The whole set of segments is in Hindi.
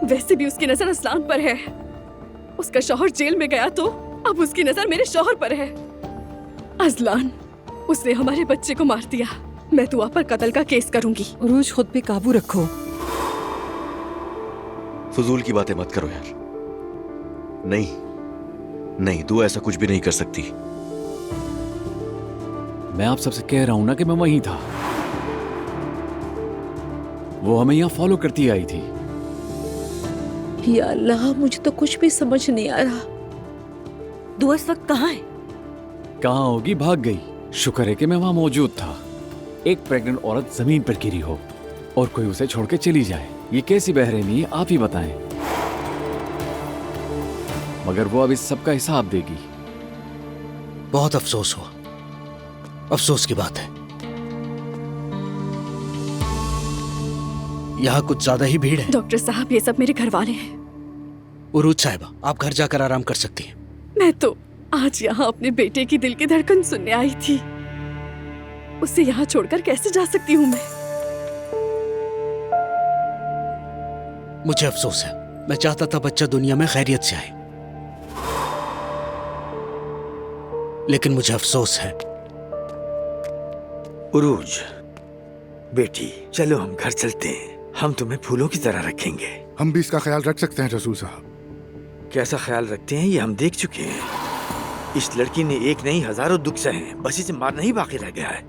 वैसे भी उसकी नजर असलान पर है। उसका शौहर जेल में गया तो अब उसकी नजर मेरे शौहर पर है। अजलान, उसने हमारे बच्चे को मार दिया। मैं दुआ पर कत्ल का केस करूंगी। उरूज, खुद पे काबू रखो। फजूल की बातें मत करो यार। नहीं नहीं, दुआ ऐसा कुछ भी नहीं कर सकती। मैं आप सबसे कह रहा हूं ना कि मैं वहीं था। वो हमें यहाँ फॉलो करती आई थी। या अल्लाह, मुझे तो कुछ भी समझ नहीं आ रहा। दुआ इस वक्त कहाँ है? कहाँ होगी? भाग गई। शुक्र है कि मैं वहां मौजूद था। एक प्रेग्नेंट औरत जमीन पर गिरी हो और कोई उसे छोड़ के चली जाए, ये कैसी बहरहमी है? आप ही बताएं। मगर वो अब इस सब का हिसाब देगी। बहुत अफसोस हुआ, अफसोस की बात है। यहाँ कुछ ज्यादा ही भीड़ है। डॉक्टर साहब, ये सब मेरे घर वाले हैं। उरूज साहिबा, आप घर जाकर आराम कर सकती हैं। मैं तो आज यहाँ अपने बेटे की दिल की धड़कन सुनने आई थी। उसे यहाँ छोड़कर कैसे जा सकती हूँ मैं? मुझे अफसोस है, मैं चाहता था बच्चा दुनिया में खैरियत से आए, लेकिन मुझे अफसोस है। उरूज बेटी, चलो हम घर चलते हैं। हम तुम्हें फूलों की तरह रखेंगे। हम भी इसका ख्याल रख सकते हैं रसूल साहब। कैसा ख्याल रखते हैं ये हम देख चुके हैं। इस लड़की ने एक नहीं हजारों दुख सहे हैं, बस इसे मारना ही बाकी रह गया है।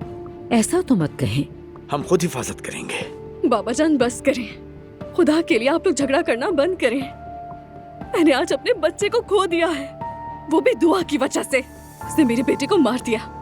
ऐसा तो मत कहें। हम खुद हिफाजत करेंगे। बाबा जान, बस करें। खुदा के लिए आप लोग झगड़ा करना बंद करें। मैंने आज अपने बच्चे को खो दिया है, वो भी दुआ की वजह से। उसने मेरे बेटे को मार दिया।